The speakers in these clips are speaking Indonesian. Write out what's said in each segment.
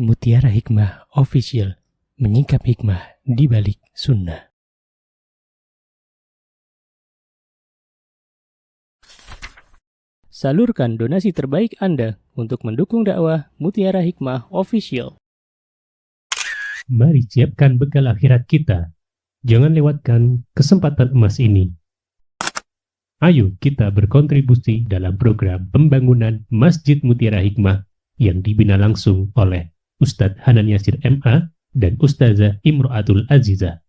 Mutiara Hikmah Official, menyingkap hikmah di balik sunnah. Salurkan donasi terbaik Anda untuk mendukung dakwah Mutiara Hikmah Official. Mari siapkan bekal akhirat kita. Jangan lewatkan kesempatan emas ini. Ayo kita berkontribusi dalam program pembangunan Masjid Mutiara Hikmah yang dibina langsung oleh Ustadz Hanan Yasir MA dan Ustazah Imro'atul Azizah.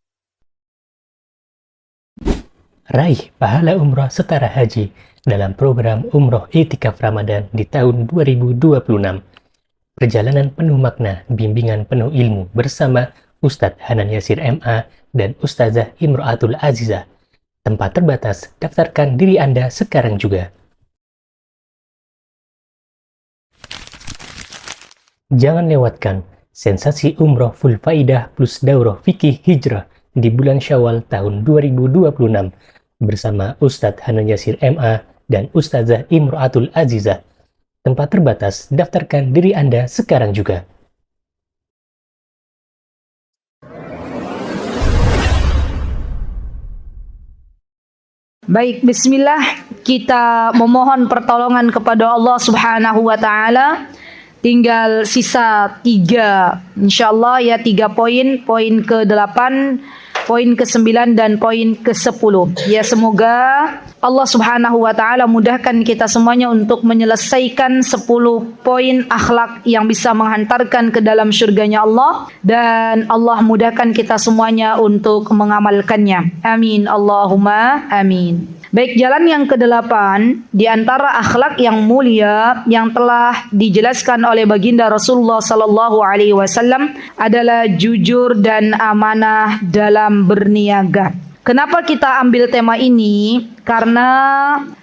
Raih pahala umroh setara haji dalam program Umroh Iktikaf Ramadan di tahun 2026. Perjalanan penuh makna, bimbingan penuh ilmu bersama Ustadz Hanan Yasir MA dan Ustazah Imro'atul Azizah. Tempat terbatas, daftarkan diri Anda sekarang juga. Jangan lewatkan sensasi umroh full faidah plus daurah fikih hijrah di bulan Syawal tahun 2026 bersama Ustadz Hanan Yasir MA dan Ustazah Imro'atul Azizah. Tempat terbatas, daftarkan diri Anda sekarang juga. Baik, bismillah, kita memohon pertolongan kepada Allah Subhanahu wa taala. Tinggal sisa 3, insyaallah ya, 3 poin, poin ke-8, poin ke-9 dan poin ke-10. Ya, semoga Allah Subhanahu wa taala mudahkan kita semuanya untuk menyelesaikan 10 poin akhlak yang bisa menghantarkan ke dalam surganya Allah, dan Allah mudahkan kita semuanya untuk mengamalkannya. Amin Allahumma amin. Baik, jalan yang ke-8 di antara akhlak yang mulia yang telah dijelaskan oleh baginda Rasulullah sallallahu alaihi wasallam adalah jujur dan amanah dalam berniaga. Kenapa kita ambil tema ini? Karena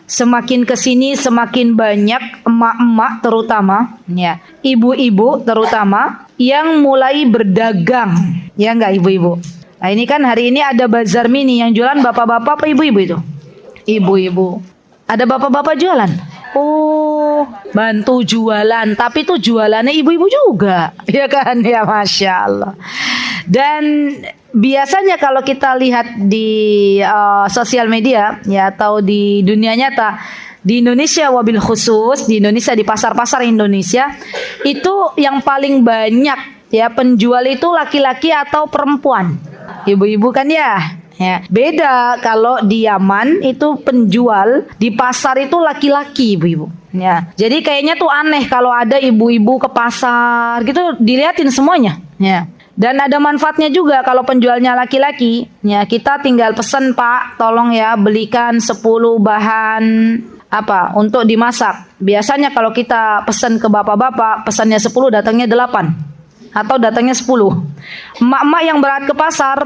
semakin kesini semakin banyak emak-emak terutama, ya, ibu-ibu terutama yang mulai berdagang, ya enggak ibu-ibu? Nah, ini kan hari ini ada bazar mini yang jualan bapak-bapak apa ibu-ibu itu? Ibu-ibu. Ada bapak-bapak jualan? Oh, bantu jualan, tapi itu jualannya ibu-ibu juga, ya kan? Ya, Masya Allah. Dan biasanya kalau kita lihat di sosial media, ya, atau di dunia nyata, di Indonesia wabil khusus, di Indonesia, di pasar-pasar Indonesia, itu yang paling banyak, ya, penjual itu laki-laki atau perempuan? Ibu-ibu kan ya? Ya, beda kalau di Yaman itu penjual di pasar itu laki-laki, ibu-ibu. Ya, jadi kayaknya tuh aneh kalau ada ibu-ibu ke pasar gitu diliatin semuanya. Ya. Dan ada manfaatnya juga kalau penjualnya laki-laki. Ya, kita tinggal pesan, Pak, tolong ya belikan 10 bahan apa untuk dimasak. Biasanya kalau kita pesan ke bapak-bapak, pesannya 10, datangnya 8 atau datangnya 10. Emak-emak yang berangkat ke pasar,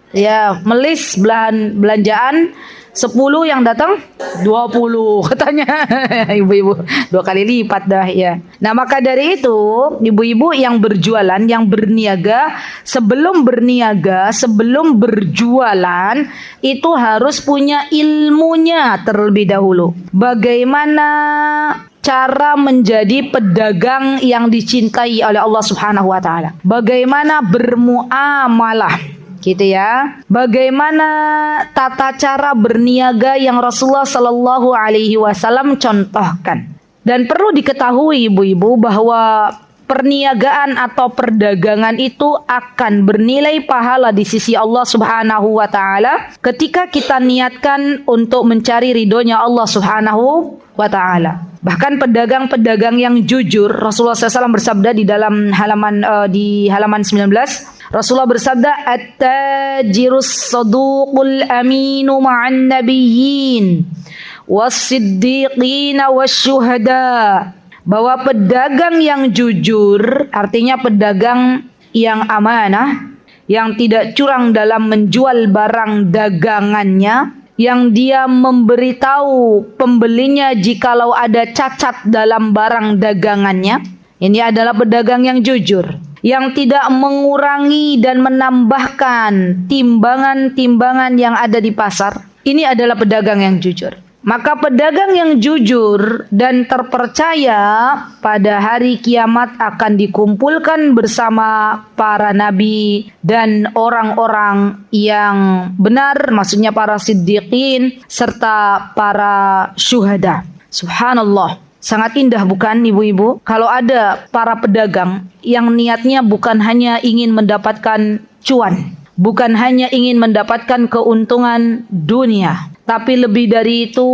ya, melis belanjaan 10, yang datang 20 katanya. Ibu-ibu 2 kali lipat dah, ya. Nah, maka dari itu ibu-ibu yang berjualan, yang berniaga, sebelum berjualan itu harus punya ilmunya terlebih dahulu. Bagaimana cara menjadi pedagang yang dicintai oleh Allah Subhanahu wa taala. Bagaimana bermuamalah, gitu ya. Bagaimana tata cara berniaga yang Rasulullah sallallahu alaihi wasallam contohkan. Dan perlu diketahui ibu-ibu bahwa perniagaan atau perdagangan itu akan bernilai pahala di sisi Allah Subhanahu wa taala ketika kita niatkan untuk mencari ridhonya Allah Subhanahu wa taala. Bahkan pedagang-pedagang yang jujur, Rasulullah SAW bersabda di dalam halaman 19, Rasulullah bersabda, "At-tajirus saduqul aminu ma'an nabiyyin was-siddiqin wasyuhada." Bahwa pedagang yang jujur, artinya pedagang yang amanah, yang tidak curang dalam menjual barang dagangannya, yang dia memberitahu pembelinya jikalau ada cacat dalam barang dagangannya. Ini adalah pedagang yang jujur, yang tidak mengurangi dan menambahkan timbangan-timbangan yang ada di pasar. Ini adalah pedagang yang jujur. Maka pedagang yang jujur dan terpercaya pada hari kiamat akan dikumpulkan bersama para nabi dan orang-orang yang benar, maksudnya para siddiqin serta para syuhada. Subhanallah. Sangat indah bukan ibu-ibu? Kalau ada para pedagang yang niatnya bukan hanya ingin mendapatkan cuan, bukan hanya ingin mendapatkan keuntungan dunia, tapi lebih dari itu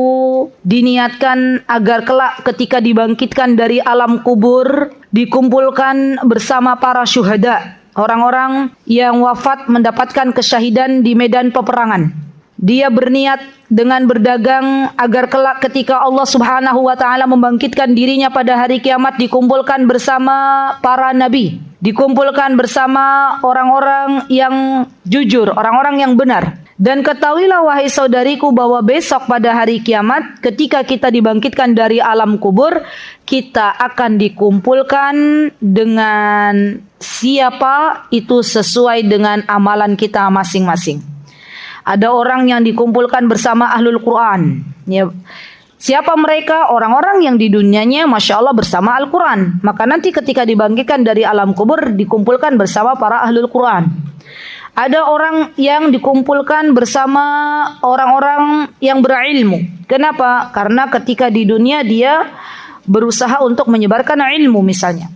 diniatkan agar kelak ketika dibangkitkan dari alam kubur dikumpulkan bersama para syuhada, orang-orang yang wafat mendapatkan kesyahidan di medan peperangan. Dia berniat dengan berdagang agar kelak ketika Allah Subhanahu wa taala membangkitkan dirinya pada hari kiamat dikumpulkan bersama para nabi, dikumpulkan bersama orang-orang yang jujur, orang-orang yang benar. Dan ketahuilah wahai saudariku bahwa besok pada hari kiamat ketika kita dibangkitkan dari alam kubur, kita akan dikumpulkan dengan siapa itu sesuai dengan amalan kita masing-masing. Ada orang yang dikumpulkan bersama ahlul Quran. Ya. Siapa mereka? Orang-orang yang di dunianya Masya Allah bersama Al-Quran. Maka nanti ketika dibangkitkan dari alam kubur dikumpulkan bersama para ahlul Quran. Ada orang yang dikumpulkan bersama orang-orang yang berilmu. Kenapa? Karena ketika di dunia dia berusaha untuk menyebarkan ilmu misalnya.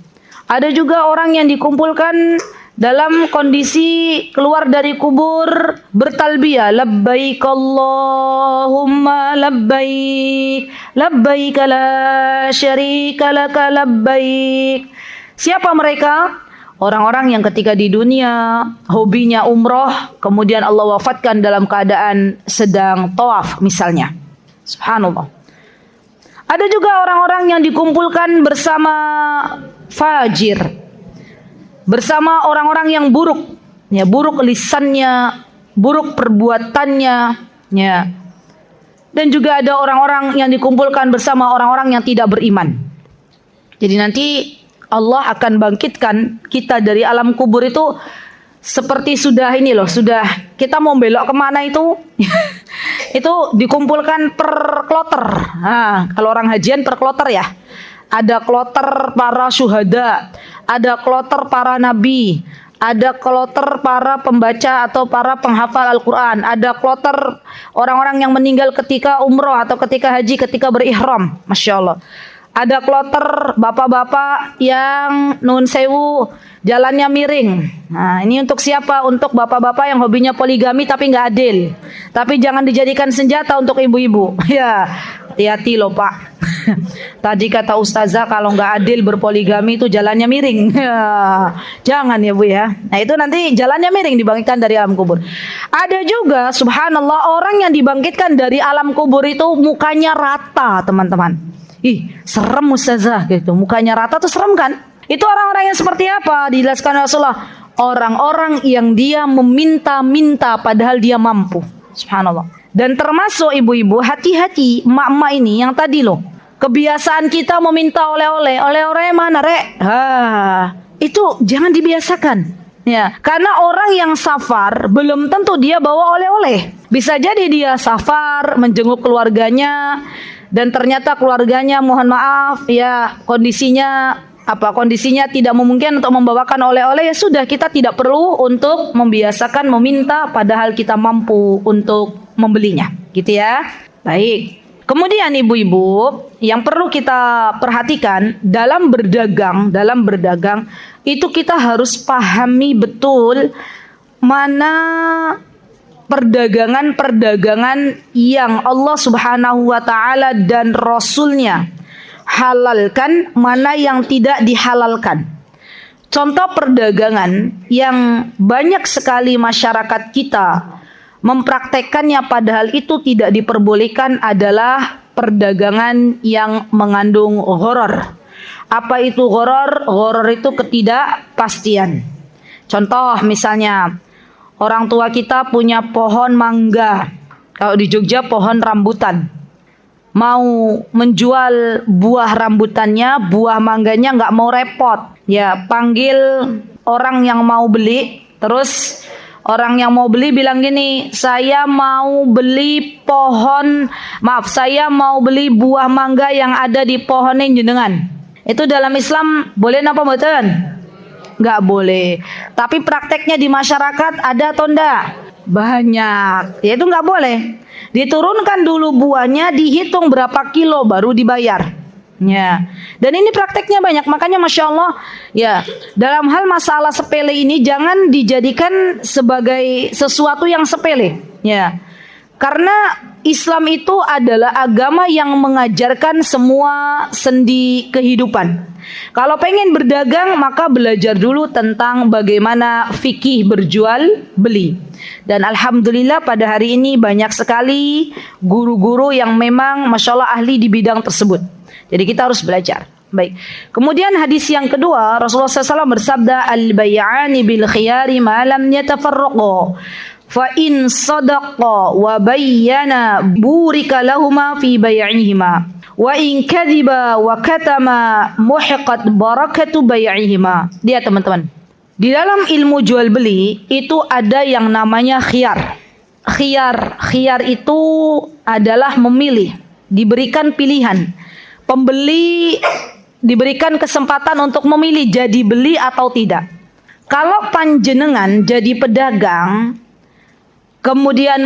Ada juga orang yang dikumpulkan dalam kondisi keluar dari kubur bertalbiyah, labbaik Allahumma labbaik, labbaik la syarika laka labbaik. Siapa mereka? Orang-orang yang ketika di dunia hobinya umroh, kemudian Allah wafatkan dalam keadaan sedang tawaf misalnya. Subhanallah. Ada juga orang-orang yang dikumpulkan bersama fajir, bersama orang-orang yang buruk, ya, buruk lisannya, buruk perbuatannya, ya. Dan juga ada orang-orang yang dikumpulkan bersama orang-orang yang tidak beriman. Jadi nanti Allah akan bangkitkan kita dari alam kubur itu seperti sudah ini loh, sudah kita mau belok kemana itu, itu dikumpulkan per kloter. Nah, kalau orang hajian per kloter ya. Ada kloter para syuhada, ada kloter para nabi, ada kloter para pembaca atau para penghafal Al-Quran, ada kloter orang-orang yang meninggal ketika umroh atau ketika haji, ketika berihram. Masya Allah. Ada kloter bapak-bapak yang nun sewu jalannya miring. Nah, ini untuk siapa? Untuk bapak-bapak yang hobinya poligami tapi nggak adil. Tapi jangan dijadikan senjata untuk ibu-ibu. Ya, hati-hati loh Pak. Tadi kata ustazah kalau nggak adil berpoligami itu jalannya miring. Jangan ya Bu ya. Nah itu nanti jalannya miring dibangkitkan dari alam kubur. Ada juga subhanallah orang yang dibangkitkan dari alam kubur itu mukanya rata teman-teman. Ih serem ustazah gitu. Mukanya rata tuh serem kan? Itu orang-orang yang seperti apa? Dijelaskan Rasulullah. Orang-orang yang dia meminta-minta padahal dia mampu. Subhanallah. Dan termasuk ibu-ibu hati-hati emak-emak ini yang tadi loh. Kebiasaan kita meminta oleh-oleh. Oleh-oleh mana rek? Itu jangan dibiasakan. Ya, karena orang yang safar belum tentu dia bawa oleh-oleh. Bisa jadi dia safar menjenguk keluarganya dan ternyata keluarganya mohon maaf ya kondisinya tidak memungkinkan untuk membawakan oleh-oleh, ya sudah kita tidak perlu untuk membiasakan meminta padahal kita mampu untuk membelinya, gitu ya. Baik. Kemudian ibu-ibu yang perlu kita perhatikan dalam berdagang itu kita harus pahami betul mana perdagangan yang Allah Subhanahu wa taala dan Rasulnya halalkan, mana yang tidak dihalalkan. Contoh perdagangan yang banyak sekali masyarakat kita mempraktekkannya padahal itu tidak diperbolehkan adalah perdagangan yang mengandung gharar. Apa itu gharar? Gharar itu ketidakpastian. Contoh misalnya orang tua kita punya pohon mangga. Kalau di Jogja pohon rambutan. Mau menjual buah rambutannya, buah mangganya nggak mau repot. Ya, panggil orang yang mau beli, terus Orang yang mau beli bilang gini, saya mau beli buah mangga yang ada di pohonnya jenengan. Itu dalam Islam boleh apa mboten? Nggak boleh. Tapi prakteknya di masyarakat ada atau enggak? Banyak. Ya itu nggak boleh. Diturunkan dulu buahnya, dihitung berapa kilo baru dibayar. Ya, dan ini prakteknya banyak, makanya Masya Allah ya, dalam hal masalah sepele ini jangan dijadikan sebagai sesuatu yang sepele ya, karena Islam itu adalah agama yang mengajarkan semua sendi kehidupan. Kalau pengen berdagang maka belajar dulu tentang bagaimana fikih berjual beli. Dan alhamdulillah pada hari ini banyak sekali guru-guru yang memang Masya Allah ahli di bidang tersebut. Jadi kita harus belajar. Baik. Kemudian hadis yang kedua, Rasulullah SAW bersabda, al-bay'ani bil khiyari ma lam yatafarraqa. Fa in sadaqa wa bayyana burika lahuma fi bay'ihima. Wa in kadhiba wa katama muhiqat barakatu bay'ihima. Lihat teman-teman. Di dalam ilmu jual beli itu ada yang namanya khiyar. Khiyar itu adalah memilih, diberikan pilihan. Pembeli diberikan kesempatan untuk memilih jadi beli atau tidak. Kalau panjenengan jadi pedagang, kemudian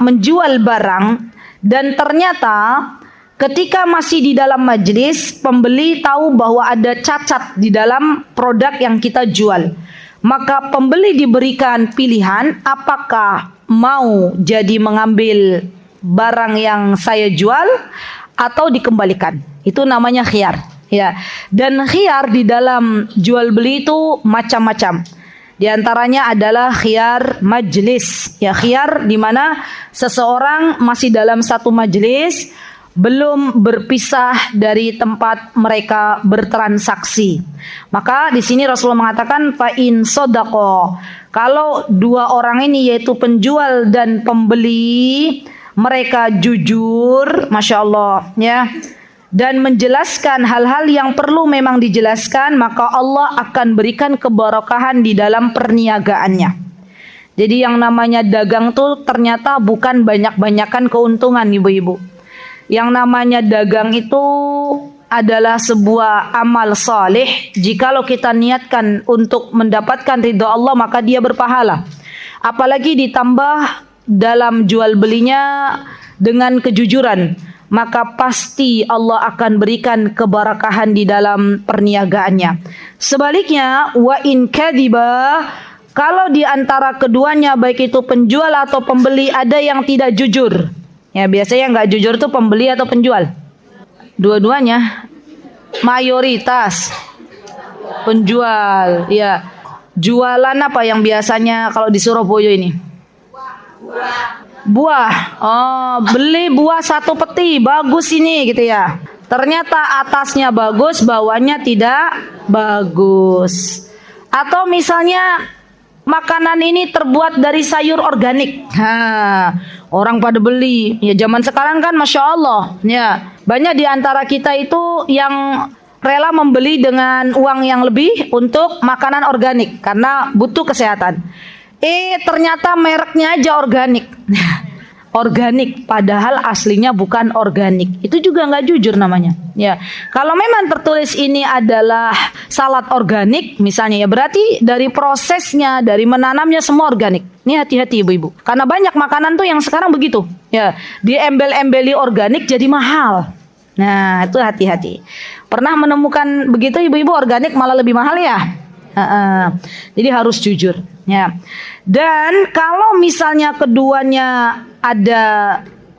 menjual barang, dan ternyata ketika masih di dalam majelis, pembeli tahu bahwa ada cacat di dalam produk yang kita jual. Maka pembeli diberikan pilihan apakah mau jadi mengambil barang yang saya jual atau dikembalikan. Itu namanya khiyar ya. Dan khiyar di dalam jual beli itu macam-macam. Di antaranya adalah khiyar majlis ya, khiyar di mana seseorang masih dalam satu majlis, belum berpisah dari tempat mereka bertransaksi. Maka di sini Rasulullah mengatakan fa in sadaqa. Kalau dua orang ini yaitu penjual dan pembeli, mereka jujur, Masya Allah ya, dan menjelaskan hal-hal yang perlu memang dijelaskan, maka Allah akan berikan keberkahan di dalam perniagaannya. Jadi yang namanya dagang tuh ternyata bukan banyak-banyakan keuntungan ibu-ibu. Yang namanya dagang itu adalah sebuah amal saleh. Jikalau kita niatkan untuk mendapatkan ridha Allah, maka dia berpahala. Apalagi ditambah dalam jual belinya dengan kejujuran, maka pasti Allah akan berikan keberkahan di dalam perniagaannya. Sebaliknya, wa in kadhiba, kalau di antara keduanya baik itu penjual atau pembeli ada yang tidak jujur. Ya, biasanya nggak jujur tuh pembeli atau penjual? Dua-duanya. Mayoritas penjual. Ya. Jualan apa yang biasanya kalau di Surabaya ini? Buah. Oh, beli buah satu peti, bagus ini gitu ya. Ternyata atasnya bagus, bawahnya tidak bagus. Atau misalnya makanan ini terbuat dari sayur organik. Orang pada beli. Ya zaman sekarang kan Masya Allah. Ya, banyak di antara kita itu yang rela membeli dengan uang yang lebih untuk makanan organik karena butuh kesehatan. Ternyata mereknya aja organik. Organik, padahal aslinya bukan organik. Itu juga nggak jujur namanya. Ya, kalau memang tertulis ini adalah salad organik, misalnya ya berarti dari prosesnya, dari menanamnya semua organik. Ini hati-hati ibu-ibu. Karena banyak makanan tuh yang sekarang begitu. Ya, diembel-embeli organik jadi mahal. Nah, itu hati-hati. Pernah menemukan begitu ibu-ibu, organik malah lebih mahal ya? Jadi harus jujur. Ya. Dan kalau misalnya keduanya ada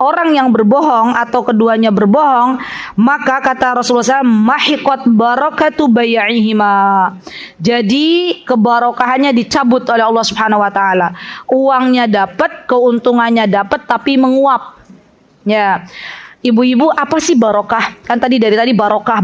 orang yang berbohong atau keduanya berbohong, maka kata Rasulullah SAW, mahiqat barakatu bay'ihima. Jadi kebarokahannya dicabut oleh Allah Subhanahu wa taala. Uangnya dapat, keuntungannya dapat tapi menguap. Ya. Ibu-ibu, apa sih barokah? Kan dari tadi barokah.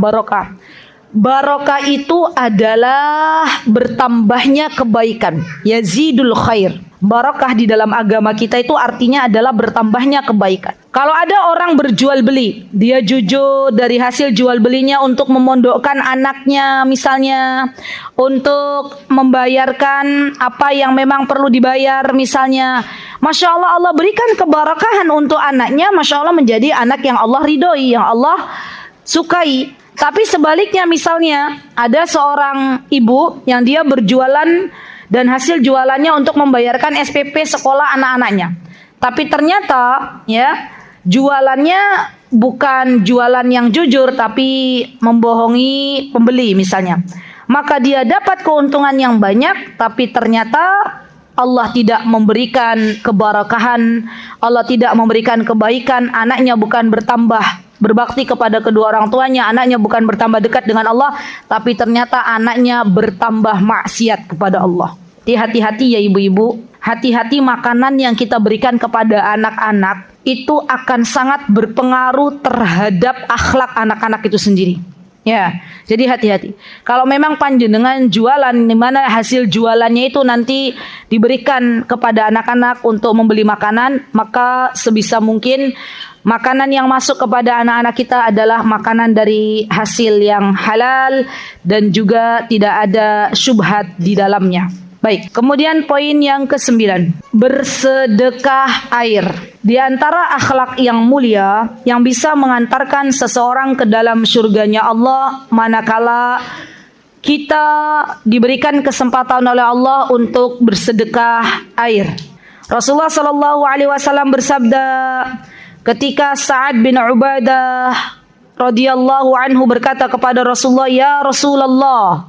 Barokah itu adalah bertambahnya kebaikan. Yazidul khair. Barokah di dalam agama kita itu artinya adalah bertambahnya kebaikan. Kalau ada orang berjual beli, dia jujur dari hasil jual belinya untuk memondokkan anaknya misalnya, untuk membayarkan apa yang memang perlu dibayar misalnya. Masya Allah, Allah berikan keberkahan untuk anaknya, Masya Allah menjadi anak yang Allah ridhoi, yang Allah sukai. Tapi sebaliknya misalnya ada seorang ibu yang dia berjualan dan hasil jualannya untuk membayarkan SPP sekolah anak-anaknya. Tapi ternyata ya jualannya bukan jualan yang jujur tapi membohongi pembeli misalnya. Maka dia dapat keuntungan yang banyak tapi ternyata Allah tidak memberikan keberkahan, Allah tidak memberikan kebaikan, anaknya bukan bertambah berbakti kepada kedua orang tuanya, anaknya bukan bertambah dekat dengan Allah, tapi ternyata anaknya bertambah maksiat kepada Allah. Hati-hati ya ibu-ibu, hati-hati makanan yang kita berikan kepada anak-anak itu akan sangat berpengaruh terhadap akhlak anak-anak itu sendiri. Ya, jadi hati-hati. Kalau memang panjenengan jualan di mana hasil jualannya itu nanti diberikan kepada anak-anak untuk membeli makanan, maka sebisa mungkin makanan yang masuk kepada anak-anak kita adalah makanan dari hasil yang halal dan juga tidak ada syubhat di dalamnya. Baik, kemudian poin yang ke-9, bersedekah air. Di antara akhlak yang mulia yang bisa mengantarkan seseorang ke dalam surganya Allah manakala kita diberikan kesempatan oleh Allah untuk bersedekah air. Rasulullah sallallahu alaihi wasallam bersabda ketika Sa'ad bin Ubadah radhiyallahu anhu berkata kepada Rasulullah, "Ya Rasulullah."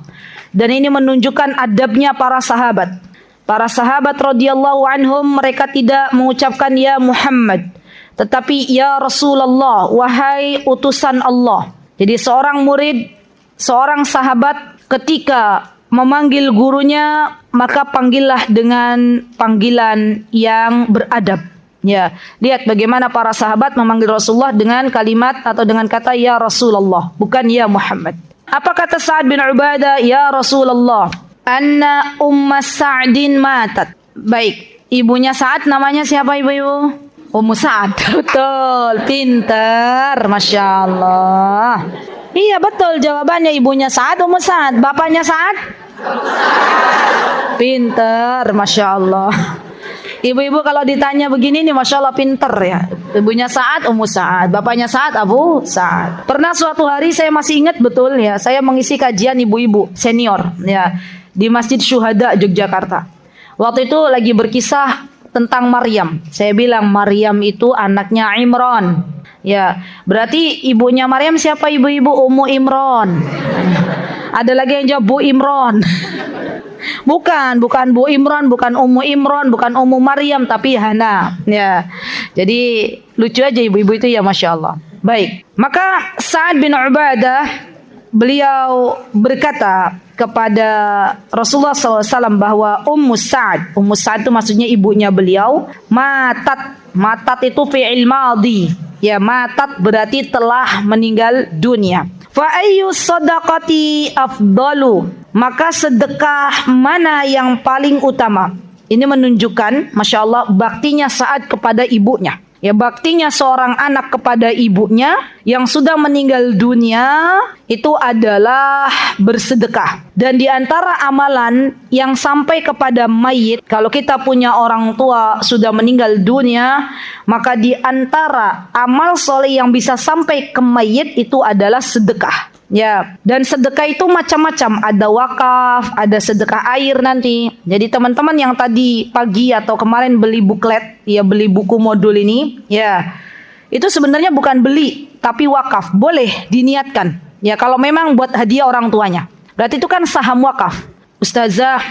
Dan ini menunjukkan adabnya para sahabat. Para sahabat radhiyallahu anhum mereka tidak mengucapkan ya Muhammad, tetapi ya Rasulullah, wahai utusan Allah. Jadi seorang murid, seorang sahabat ketika memanggil gurunya maka panggillah dengan panggilan yang beradab. Ya, lihat bagaimana para sahabat memanggil Rasulullah dengan kalimat atau dengan kata ya Rasulullah, bukan ya Muhammad. Apa kata Sa'ad bin Ubadah? Ya Rasulullah, anna umma Sa'din matat. Baik, ibunya Sa'ad namanya siapa ibu-ibu? Ummu Sa'ad. Betul, pintar, Masya Allah. Iya betul jawabannya, ibunya Sa'ad, Ummu Sa'ad. Bapaknya Sa'ad? Pintar, Masya Allah. Ibu-ibu kalau ditanya begini nih, Masya Allah pinter ya. Ibunya Sa'ad, Ummu Sa'ad. Bapaknya Sa'ad, Abu Sa'ad. Pernah suatu hari saya masih ingat betul ya, saya mengisi kajian ibu-ibu senior ya di Masjid Syuhada Yogyakarta. Waktu itu lagi berkisah tentang Maryam. Saya bilang Maryam itu anaknya Imran. Ya, berarti ibunya Maryam siapa ibu-ibu? Ummu Imran. Ada lagi yang jawab Bu Imran. Bukan Bu Imran, bukan Ummu Imran, bukan Ummu Maryam, tapi Hana. Ya, jadi lucu aja ibu-ibu itu ya, Masya Allah. Baik, maka Sa'ad bin Ubadah beliau berkata kepada Rasulullah SAW bahwa Ummu Sa'ad itu maksudnya ibunya beliau, matat itu fi'il madhi. Ya, matat berarti telah meninggal dunia. Fa ayyu sadaqati afdalu, maka sedekah mana yang paling utama? Ini menunjukkan Masya Allah baktinya Sa'ad kepada ibunya. Ya, baktinya seorang anak kepada ibunya yang sudah meninggal dunia itu adalah bersedekah. Dan di antara amalan yang sampai kepada mayit, kalau kita punya orang tua sudah meninggal dunia, maka di antara amal soleh yang bisa sampai ke mayit itu adalah sedekah. Ya, dan sedekah itu macam-macam, ada wakaf, ada sedekah air nanti. Jadi teman-teman yang tadi pagi atau kemarin beli buklet, ya beli buku modul ini, ya itu sebenarnya bukan beli, tapi wakaf, boleh diniatkan. Ya kalau memang buat hadiah orang tuanya, berarti itu kan saham wakaf. Ustazah,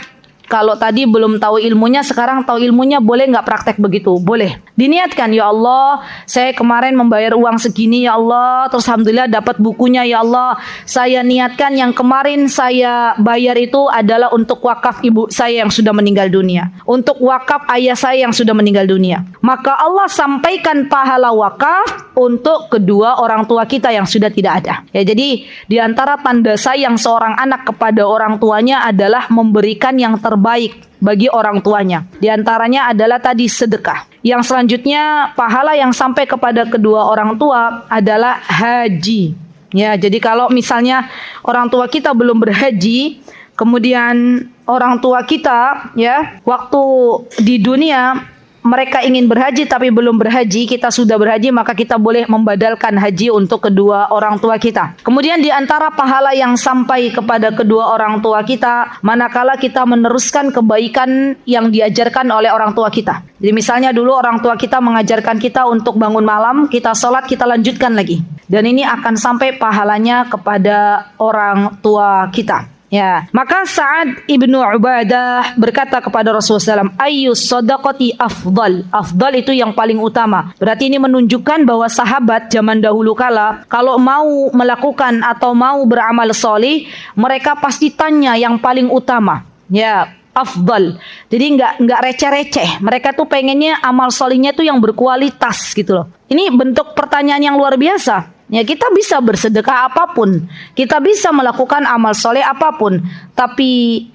kalau tadi belum tahu ilmunya, sekarang tahu ilmunya, boleh nggak praktek begitu? Boleh. Diniatkan, ya Allah, saya kemarin membayar uang segini, ya Allah, terus alhamdulillah dapat bukunya, ya Allah. Saya niatkan yang kemarin saya bayar itu adalah untuk wakaf ibu saya yang sudah meninggal dunia, untuk wakaf ayah saya yang sudah meninggal dunia. Maka Allah sampaikan pahala wakaf untuk kedua orang tua kita yang sudah tidak ada. Ya, jadi di antara tanda sayang seorang anak kepada orang tuanya adalah memberikan yang terbaik terbaik bagi orang tuanya. Di antaranya adalah tadi sedekah. Yang selanjutnya pahala yang sampai kepada kedua orang tua adalah haji. Ya, jadi kalau misalnya orang tua kita belum berhaji, kemudian orang tua kita ya waktu di dunia mereka ingin berhaji tapi belum berhaji, kita sudah berhaji, maka kita boleh membadalkan haji untuk kedua orang tua kita. Kemudian di antara pahala yang sampai kepada kedua orang tua kita, manakala kita meneruskan kebaikan yang diajarkan oleh orang tua kita. Jadi misalnya dulu orang tua kita mengajarkan kita untuk bangun malam, kita sholat, kita lanjutkan lagi. Dan ini akan sampai pahalanya kepada orang tua kita. Ya, maka Sa'ad ibnu Ubadah berkata kepada Rasulullah SAW, ayyus sadaqati afdal. Afdal itu yang paling utama. Berarti ini menunjukkan bahwa sahabat zaman dahulu kala, kalau mau melakukan atau mau beramal soleh, mereka pasti tanya yang paling utama. Ya, afdal. Jadi nggak receh-receh. Mereka tuh pengennya amal solehnya tuh yang berkualitas gitu loh. Ini bentuk pertanyaan yang luar biasa. Ya, kita bisa bersedekah apapun, kita bisa melakukan amal soleh apapun, tapi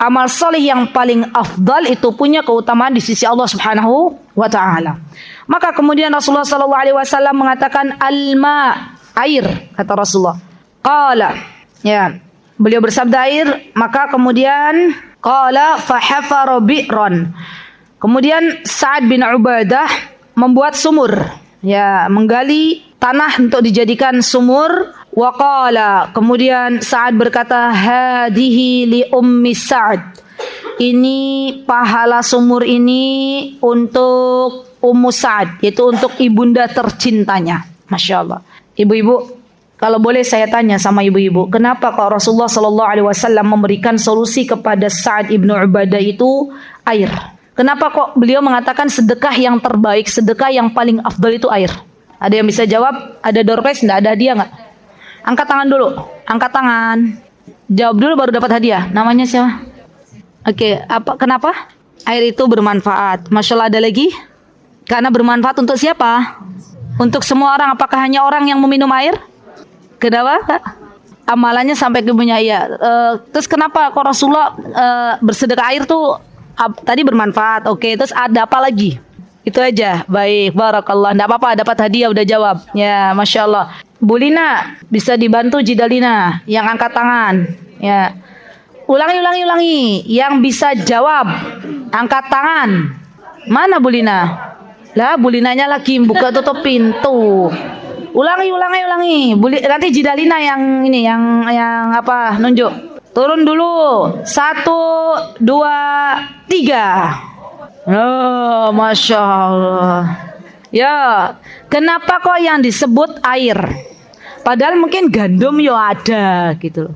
amal soleh yang paling afdal itu punya keutamaan di sisi Allah Subhanahu wa Ta'ala. Maka kemudian Rasulullah SAW mengatakan alma, air, kata Rasulullah. Qala, ya, beliau bersabda air, maka kemudian qala fahafara bi'ran. Kemudian Sa'ad bin Ubadah membuat sumur, ya, menggali tanah untuk dijadikan sumur. Waqala, kemudian Sa'ad berkata, hadihi li ummi Sa'ad. Ini pahala sumur ini untuk Ummu Sa'ad, yaitu untuk ibunda tercintanya. Masya Allah. Ibu-ibu, kalau boleh saya tanya sama ibu-ibu, kenapa kok Rasulullah SAW memberikan solusi kepada Sa'ad ibnu Ubadah itu air? Kenapa kok beliau mengatakan sedekah yang terbaik, sedekah yang paling afdal itu air? Ada yang bisa jawab? Ada door prize enggak? Ada hadiah enggak? Angkat tangan dulu. Angkat tangan. Jawab dulu baru dapat hadiah. Namanya siapa? Oke, kenapa? Air itu bermanfaat. Masya Allah, ada lagi? Karena bermanfaat untuk siapa? Untuk semua orang. Apakah hanya orang yang meminum air? Kenapa? Amalannya sampai ke punya iya. Terus kenapa kok Rasulullah bersedekah air tuh tadi bermanfaat? Oke, terus ada apa lagi? Itu aja. Baik, barakallah. Enggak apa-apa, dapat hadiah, udah jawab. Ya, Masya Allah. Bu Lina, bisa dibantu Jidalina yang angkat tangan. Ya. Ulangi. Yang bisa jawab, angkat tangan. Mana Bu Lina? Lah, Bu Linanya lagi buka tutup pintu. Ulangi. Nanti Jidalina yang ini, yang apa? Nunjuk. Turun dulu. 1, 2, 3. Oh, Masya Allah. Ya, kenapa kok yang disebut air? Padahal mungkin gandum ya ada gitu loh.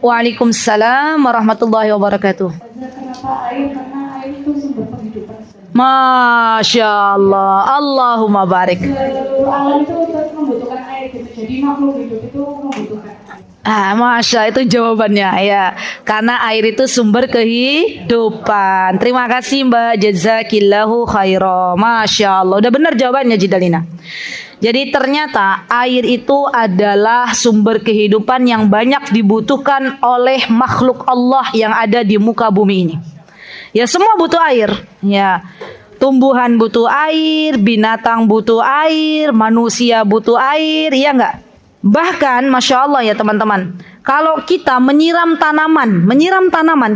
Waalaikumsalam warahmatullahi wabarakatuh. Kenapa air? Karena air itu sumber penghidupan. Masya Allah. Allahumma barik. Alam itu membutuhkan air gitu. Jadi makhluk hidup itu membutuhkan air. Masya, itu jawabannya ya. Karena air itu sumber kehidupan. Terima kasih Mbak, jazakillahu khairan. Masya Allah, udah benar jawabannya Jidalina. Jadi ternyata air itu adalah sumber kehidupan yang banyak dibutuhkan oleh makhluk Allah yang ada di muka bumi ini. Ya, semua butuh air. Ya, tumbuhan butuh air, binatang butuh air, manusia butuh air, ya enggak? Bahkan Masya Allah ya teman-teman, kalau kita menyiram tanaman,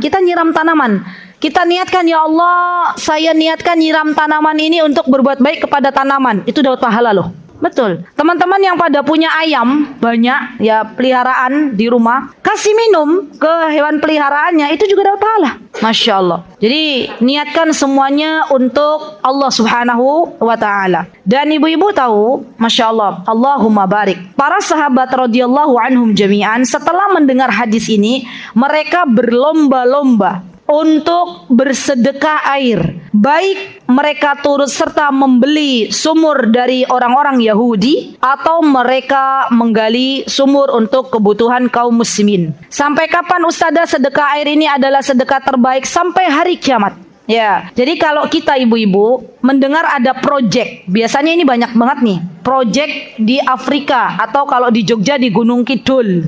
kita nyiram tanaman, kita niatkan, ya Allah, saya niatkan nyiram tanaman ini untuk berbuat baik kepada tanaman, itu dapat pahala loh. Betul. Teman-teman yang pada punya ayam banyak, ya, peliharaan di rumah, kasih minum ke hewan peliharaannya, itu juga dapat pahala. Masya Allah. Jadi niatkan semuanya untuk Allah Subhanahu wa Ta'ala. Dan ibu-ibu tahu, Masya Allah, Allahumma barik, para sahabat radhiyallahu anhum jami'an setelah mendengar hadis ini, mereka berlomba-lomba untuk bersedekah air. Baik mereka turut serta membeli sumur dari orang-orang Yahudi, atau mereka menggali sumur untuk kebutuhan kaum muslimin. Sampai kapan Ustazah sedekah air ini adalah sedekah terbaik? Sampai hari kiamat. Ya, jadi kalau kita ibu-ibu mendengar ada project, biasanya ini banyak banget nih, project di Afrika atau kalau di Jogja di Gunung Kidul.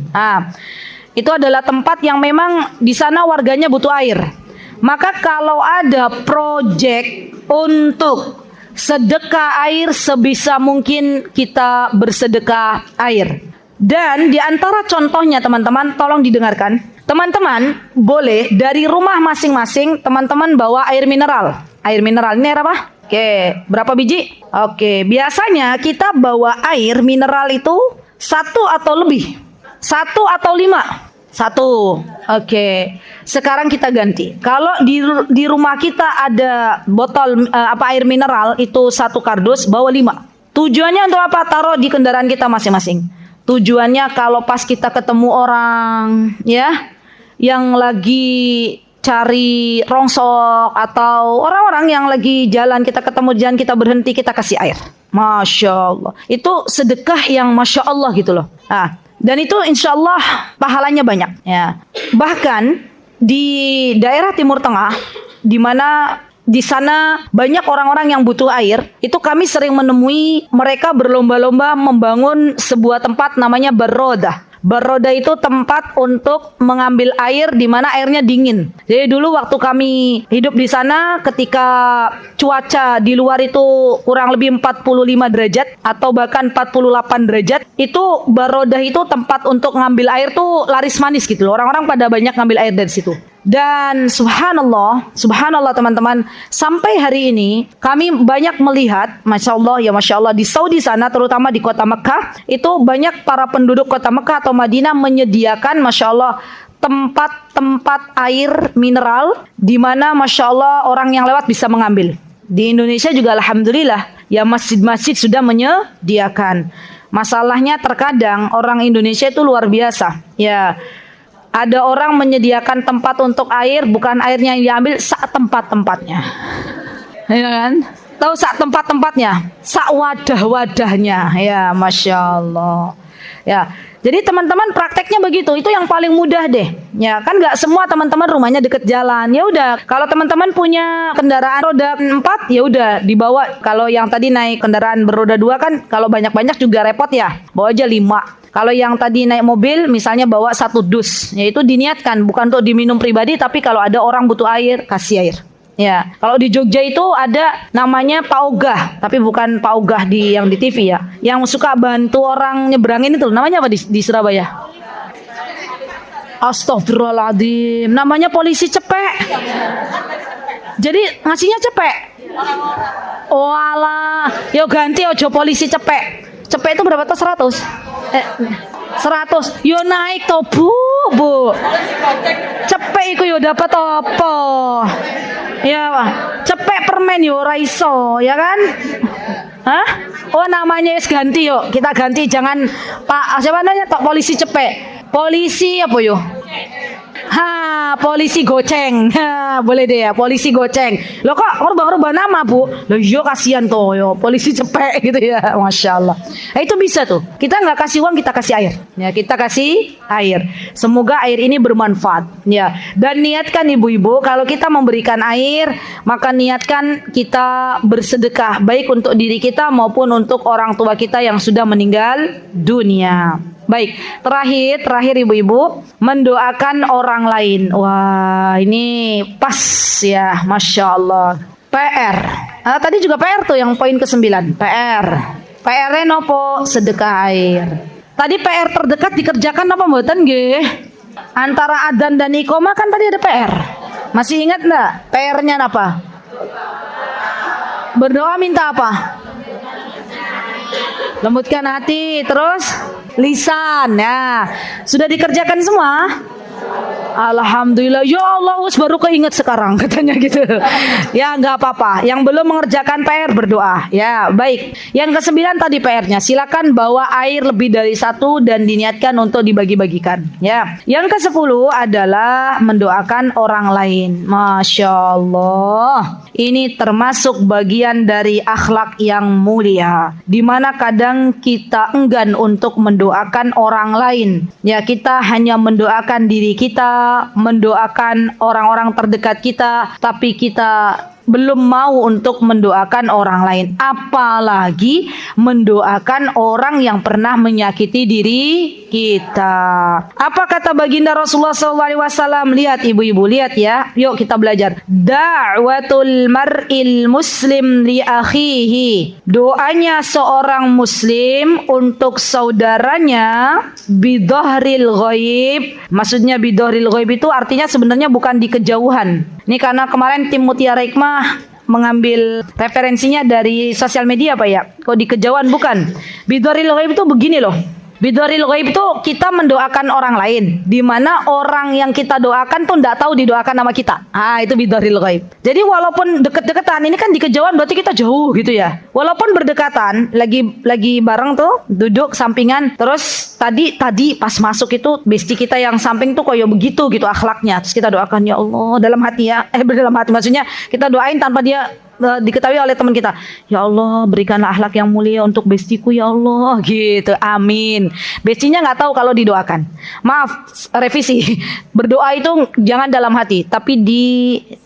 itu adalah tempat yang memang di sana warganya butuh air. Maka kalau ada proyek untuk sedekah air, sebisa mungkin kita bersedekah air. Dan di antara contohnya teman-teman, tolong didengarkan. Teman-teman boleh dari rumah masing-masing teman-teman bawa air mineral. Air mineral ini air apa? Oke, berapa biji? Oke, biasanya kita bawa air mineral itu 1 atau lebih. 1 atau 5? 1. Oke. Sekarang kita ganti. Kalau di rumah kita ada botol air mineral itu 1 kardus, bawa 5. Tujuannya untuk apa? Taruh di kendaraan kita masing-masing. Tujuannya kalau pas kita ketemu orang ya yang lagi cari rongsok atau orang-orang yang lagi jalan, kita ketemu jalan, kita berhenti, kita kasih air. Masya Allah. Itu sedekah yang Masya Allah gitu loh. Nah, dan itu insya Allah pahalanya banyak ya. Bahkan di daerah Timur Tengah, di mana di sana banyak orang-orang yang butuh air, itu kami sering menemui mereka berlomba-lomba membangun sebuah tempat namanya Baroda. Baroda itu tempat untuk mengambil air di mana airnya dingin. Jadi dulu waktu kami hidup di sana, ketika cuaca di luar itu kurang lebih 45 derajat atau bahkan 48 derajat, itu Baroda itu tempat untuk ngambil air tuh laris manis gitu loh. Orang-orang pada banyak ngambil air dari situ. Dan subhanallah teman-teman, sampai hari ini kami banyak melihat, Masya Allah di Saudi sana, terutama di kota Mekah, itu banyak para penduduk kota Mekah atau Madinah menyediakan Masya Allah tempat-tempat air mineral di mana Masya Allah orang yang lewat bisa mengambil. Di Indonesia juga alhamdulillah ya masjid-masjid sudah menyediakan. Masalahnya terkadang orang Indonesia itu luar biasa ya. Ada orang menyediakan tempat untuk air, bukan airnya yang diambil, sak tempat-tempatnya. Ya kan? Tahu sak tempat-tempatnya? Sak wadah-wadahnya. Ya, Masya Allah. Ya, jadi teman-teman prakteknya begitu. Itu yang paling mudah deh. Ya, kan nggak semua teman-teman rumahnya deket jalan. Ya udah, kalau teman-teman punya kendaraan roda 4, ya udah dibawa. Kalau yang tadi naik kendaraan beroda 2 kan, kalau banyak-banyak juga repot ya. Bawa aja 5. Kalau yang tadi naik mobil, misalnya bawa 1 dus, yaitu diniatkan bukan untuk diminum pribadi, tapi kalau ada orang butuh air, kasih air. Ya, kalau di Jogja itu ada namanya Pak Ogah, tapi bukan Pak Ogah yang di TV ya, yang suka bantu orang nyebrangin itu, namanya apa di Surabaya? Astagfirullahaladzim, namanya polisi cepek. Jadi ngasihnya cepek. Oh alah, yo ganti ojo polisi cepek. Cepek itu berapa tuh? 100? 100. Yo naik to bu. Cepek iku yo dapat apa? Ya, cepek permen yo ora iso, ya kan? Hah? Oh namanya wis ganti yuk. Kita ganti, jangan Pak siapa namanya tok polisi cepek. Polisi apa yo? Polisi goceng. Boleh deh ya, polisi goceng. Loh kok rubah-rubah nama, Bu? Loh iya kasihan tuh yo, polisi cepek gitu ya. Masya Allah. Nah, itu bisa tuh. Kita nggak kasih uang, kita kasih air. Ya, kita kasih air. Semoga air ini bermanfaat. Ya. Dan niatkan ibu-ibu, kalau kita memberikan air, maka niatkan kita bersedekah baik untuk diri kita maupun untuk orang tua kita yang sudah meninggal dunia. Baik, terakhir ibu-ibu, mendoakan orang lain. Wah, ini pas ya, Masya Allah. PR. Tadi juga PR tuh yang poin ke-9. PR. PR-nya nopo? Sedekah air. Tadi PR terdekat dikerjakan apa mboten nggih? Antara adzan dan iqomah kan tadi ada PR. Masih ingat enggak? PR-nya apa? Berdoa minta apa? Lembutkan hati, terus lisan. Ya, sudah dikerjakan semua? Alhamdulillah. Ya Allah, baru keinget sekarang katanya gitu. Ya nggak apa-apa. Yang belum mengerjakan PR berdoa. Ya baik. Yang ke-9 tadi PR-nya. Silakan bawa air lebih dari 1 dan diniatkan untuk dibagi-bagikan. Ya. Yang ke-10 adalah mendoakan orang lain. Masya Allah. Ini termasuk bagian dari akhlak yang mulia. Dimana kadang kita enggan untuk mendoakan orang lain. Ya kita hanya mendoakan diri kita, mendoakan orang-orang terdekat kita, tapi kita belum mau untuk mendoakan orang lain, apalagi mendoakan orang yang pernah menyakiti diri kita. Apa kata baginda Rasulullah SAW? Lihat ibu-ibu, lihat ya. Yuk kita belajar. Da'watul mar'il muslim li akhihi. Doanya seorang muslim untuk saudaranya bidhahril ghaib. Maksudnya bidhahril ghaib itu artinya sebenarnya bukan di kejauhan. Ini karena kemarin tim Mutiara Hikmah mengambil referensinya dari sosial media Pak ya. Kok di kejauhan bukan. Bidhahril ghaib itu begini loh. Bidhahril ghaib itu kita mendoakan orang lain, di mana orang yang kita doakan tuh tidak tahu didoakan nama kita. Itu bidhahril ghaib. Jadi walaupun deket-deketan, ini kan di kejauhan berarti kita jauh gitu ya. Walaupun berdekatan, lagi bareng tuh, duduk sampingan, terus tadi pas masuk itu bestie kita yang samping tuh kayak begitu gitu akhlaknya. Terus kita doakan, ya Allah, dalam hati ya. Dalam hati maksudnya kita doain tanpa dia diketahui oleh teman kita. Ya Allah, berikanlah akhlak yang mulia untuk bestiku ya Allah, gitu. Amin. Bestinya nggak tahu kalau didoakan. Maaf, revisi. Berdoa itu jangan dalam hati, tapi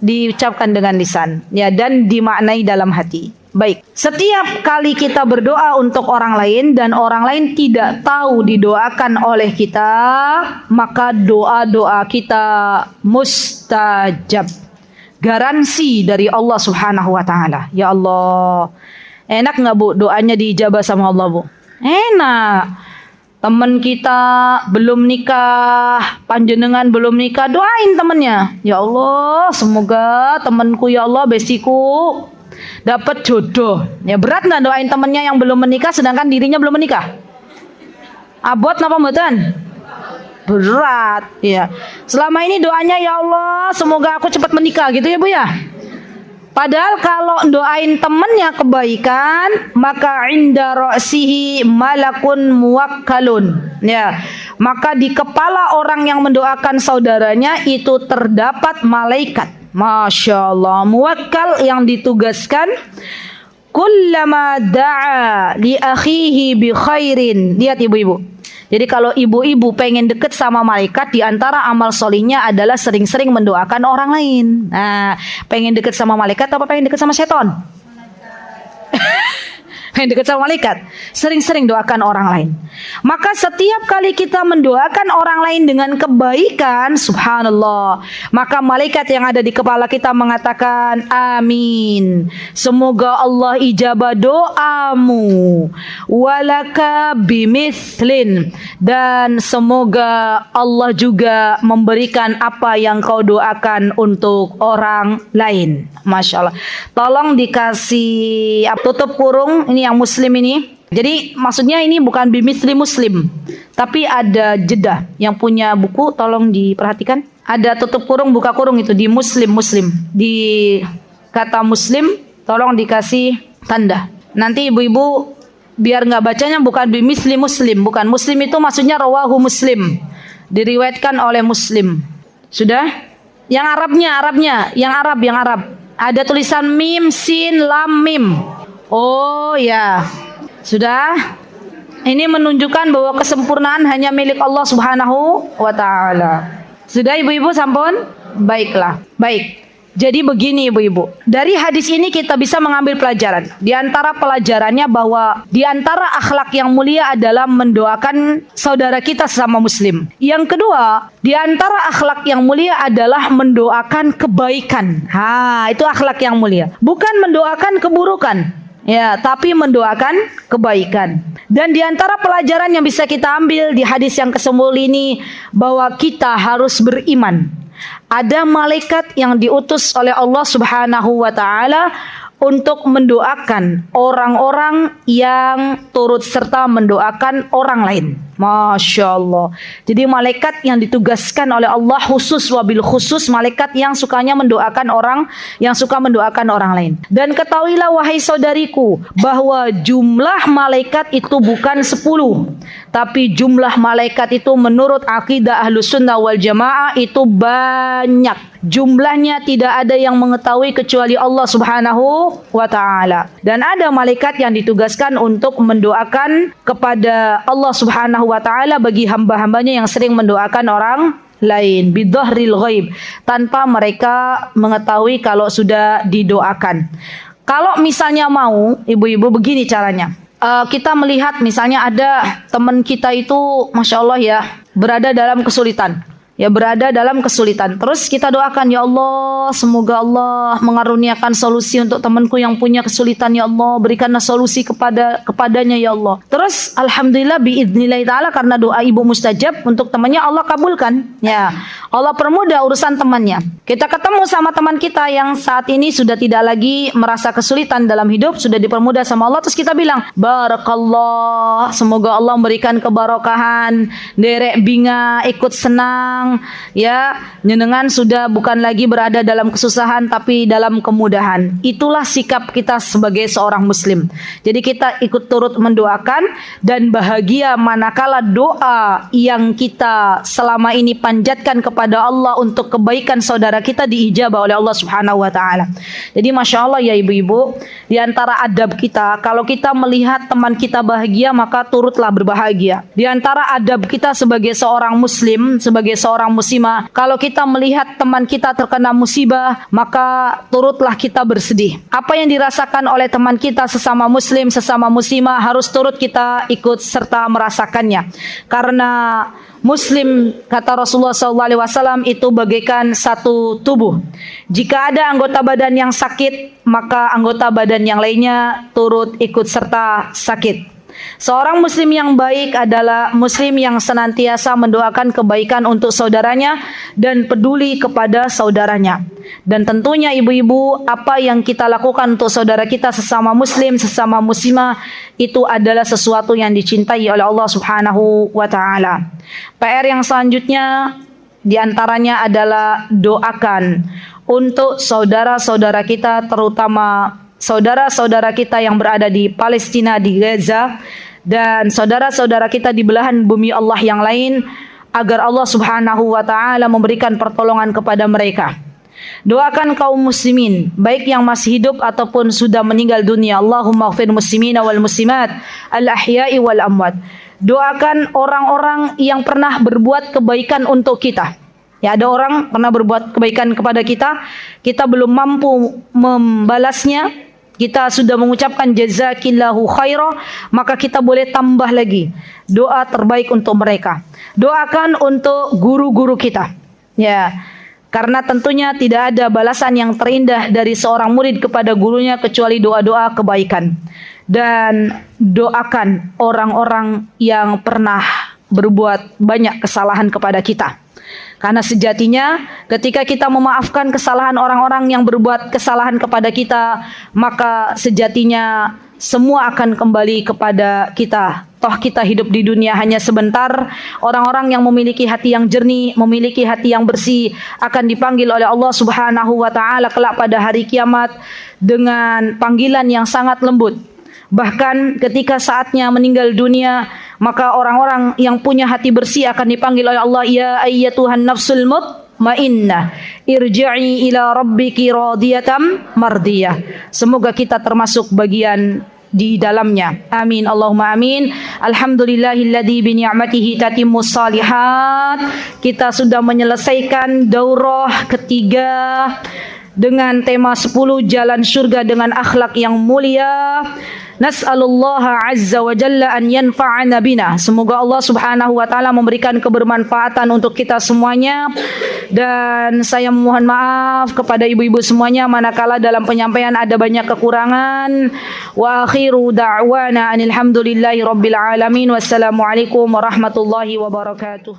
diucapkan dengan lisan, ya, dan dimaknai dalam hati. Baik, setiap kali kita berdoa untuk orang lain dan orang lain tidak tahu didoakan oleh kita, maka doa-doa kita mustajab. Garansi dari Allah Subhanahu wa taala. Ya Allah. Enak enggak Bu doanya diijabah sama Allah Bu? Enak. Teman kita belum nikah, panjenengan belum nikah, doain temennya. Ya Allah, semoga temanku ya Allah, bestiku dapat jodoh. Ya berat enggak doain temennya yang belum menikah sedangkan dirinya belum menikah? Abot napa mboten? Berat, ya. Selama ini doanya ya Allah, semoga aku cepat menikah gitu ya Bu ya. Padahal kalau doain temennya kebaikan, maka inda ra'sihi malakun muwakkalun. Ya, maka di kepala orang yang mendoakan saudaranya itu terdapat malaikat. Masya Allah, muwakkal yang ditugaskan. Kullama da'a li akhihi bi khairin. Lihat ibu-ibu. Jadi kalau ibu-ibu pengen deket sama malaikat, di antara amal solihnya adalah sering-sering mendoakan orang lain. Nah, pengen deket sama malaikat apa pengen deket sama seton? Pengen deket sama malaikat, sering-sering doakan orang lain. Maka setiap kali kita mendoakan orang lain dengan kebaikan, subhanallah, maka malaikat yang ada di kepala kita mengatakan amin, semoga Allah ijabah doamu, walaka bimithlin, dan semoga Allah juga memberikan apa yang kau doakan untuk orang lain. Masya Allah. Tolong dikasih tutup kurung ini yang muslim ini. Jadi maksudnya ini bukan bimisli muslim, tapi ada jeda. Yang punya buku tolong diperhatikan. Ada tutup kurung buka kurung itu di muslim. Di kata muslim tolong dikasih tanda. Nanti ibu-ibu biar nggak bacanya bukan bimisli muslim, bukan. Muslim itu maksudnya rawahu muslim, diriwayatkan oleh muslim. Sudah? Yang Arabnya, yang Arab. Ada tulisan mim, sin, lam, mim. Oh ya. Sudah? Ini menunjukkan bahwa kesempurnaan hanya milik Allah Subhanahu wa taala. Sudah ibu-ibu sampun? Baiklah. Baik. Jadi begini ibu-ibu. Dari hadis ini kita bisa mengambil pelajaran. Di antara pelajarannya bahwa di antara akhlak yang mulia adalah mendoakan saudara kita sesama muslim. Yang kedua, di antara akhlak yang mulia adalah mendoakan kebaikan. Itu akhlak yang mulia. Bukan mendoakan keburukan. Ya, tapi mendoakan kebaikan. Dan di antara pelajaran yang bisa kita ambil di hadis yang ke-10 ini bahwa kita harus beriman. Ada malaikat yang diutus oleh Allah Subhanahu wa taala untuk mendoakan orang-orang yang turut serta mendoakan orang lain. Masya Allah. Jadi malaikat yang ditugaskan oleh Allah khusus wabil khusus, malaikat yang sukanya mendoakan orang, yang suka mendoakan orang lain. Dan ketahuilah wahai saudariku bahwa jumlah malaikat itu bukan 10, tapi jumlah malaikat itu menurut akidah Ahlus Sunnah wal Jamaah itu banyak. Jumlahnya tidak ada yang mengetahui kecuali Allah Subhanahu wa taala. Dan ada malaikat yang ditugaskan untuk mendoakan kepada Allah Subhanahu wa taala bagi hamba-hambanya yang sering mendoakan orang lain, bidhahril ghaib, tanpa mereka mengetahui kalau sudah didoakan. Kalau misalnya mau, ibu-ibu, begini caranya. Kita melihat misalnya ada teman kita itu, Masya Allah ya, berada dalam kesulitan. Terus kita doakan, ya Allah, semoga Allah mengaruniakan solusi untuk temanku yang punya kesulitan, ya Allah, berikanlah solusi kepadanya, ya Allah. Terus alhamdulillah biidznillah taala, karena doa ibu mustajab untuk temannya, Allah kabulkan. Ya, Allah permudah urusan temannya. Kita ketemu sama teman kita yang saat ini sudah tidak lagi merasa kesulitan dalam hidup, sudah dipermudah sama Allah, terus kita bilang, barakallah, semoga Allah memberikan kebarokahan, derek binga ikut senang, ya, nyenengan sudah bukan lagi berada dalam kesusahan tapi dalam kemudahan. Itulah sikap kita sebagai seorang muslim. Jadi kita ikut turut mendoakan, dan bahagia manakala doa yang kita selama ini panjatkan kepada Allah untuk kebaikan saudara kita diijabah oleh Allah Subhanahu wa taala. Jadi Masya Allah ya ibu-ibu, di antara adab kita, kalau kita melihat teman kita bahagia, maka turutlah berbahagia. Di antara adab kita sebagai seorang muslim, sebagai seorang muslimah, kalau kita melihat teman kita terkena musibah, maka turutlah kita bersedih. Apa yang dirasakan oleh teman kita sesama muslim, sesama muslimah, harus turut kita ikut serta merasakannya. Karena muslim, kata Rasulullah SAW, itu bagaikan satu tubuh. Jika ada anggota badan yang sakit, maka anggota badan yang lainnya turut ikut serta sakit. Seorang muslim yang baik adalah muslim yang senantiasa mendoakan kebaikan untuk saudaranya dan peduli kepada saudaranya. Dan tentunya ibu-ibu, apa yang kita lakukan untuk saudara kita sesama muslim, sesama muslimah, itu adalah sesuatu yang dicintai oleh Allah Subhanahu wa taala. PR yang selanjutnya diantaranya adalah doakan untuk saudara-saudara kita, terutama saudara-saudara kita yang berada di Palestina, di Gaza, dan saudara-saudara kita di belahan bumi Allah yang lain, agar Allah Subhanahu wa taala memberikan pertolongan kepada mereka. Doakan kaum muslimin, baik yang masih hidup ataupun sudah meninggal dunia. Allahumma ighfir muslimina wal muslimat al-ahya'i wal amwat. Doakan orang-orang yang pernah berbuat kebaikan untuk kita. Ya, ada orang pernah berbuat kebaikan kepada kita, kita belum mampu membalasnya, kita sudah mengucapkan jazakillahu khairah, maka kita boleh tambah lagi doa terbaik untuk mereka. Doakan untuk guru-guru kita. Ya, karena tentunya tidak ada balasan yang terindah dari seorang murid kepada gurunya kecuali doa-doa kebaikan. Dan doakan orang-orang yang pernah berbuat banyak kesalahan kepada kita. Karena sejatinya ketika kita memaafkan kesalahan orang-orang yang berbuat kesalahan kepada kita, maka sejatinya semua akan kembali kepada kita. Toh kita hidup di dunia hanya sebentar. Orang-orang yang memiliki hati yang jernih, memiliki hati yang bersih, akan dipanggil oleh Allah Subhanahu wa taala kelak pada hari kiamat dengan panggilan yang sangat lembut. Bahkan ketika saatnya meninggal dunia, maka orang-orang yang punya hati bersih akan dipanggil oleh Allah, ya ayyatuhan nafsul mutmainnah, irji'i ila rabbiki radiyatan mardiyah. Semoga kita termasuk bagian di dalamnya. Amin, Allahumma amin. Alhamdulillahilladzi bi ni'matihi tatimmus shalihat. Kita sudah menyelesaikan daurah ketiga dengan tema 10 jalan surga dengan akhlak yang mulia. Nas'alullaha azza wa jalla an yanfa'ana bina. Semoga Allah Subhanahu wa taala memberikan kebermanfaatan untuk kita semuanya. Dan saya mohon maaf kepada ibu-ibu semuanya manakala dalam penyampaian ada banyak kekurangan. Wa akhiru da'wana anil hamdulillahi rabbil alamin. Wassalamualaikum warahmatullahi wabarakatuh.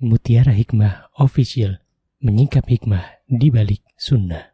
Mutiara Hikmah Official, menyingkap hikmah di balik sunnah.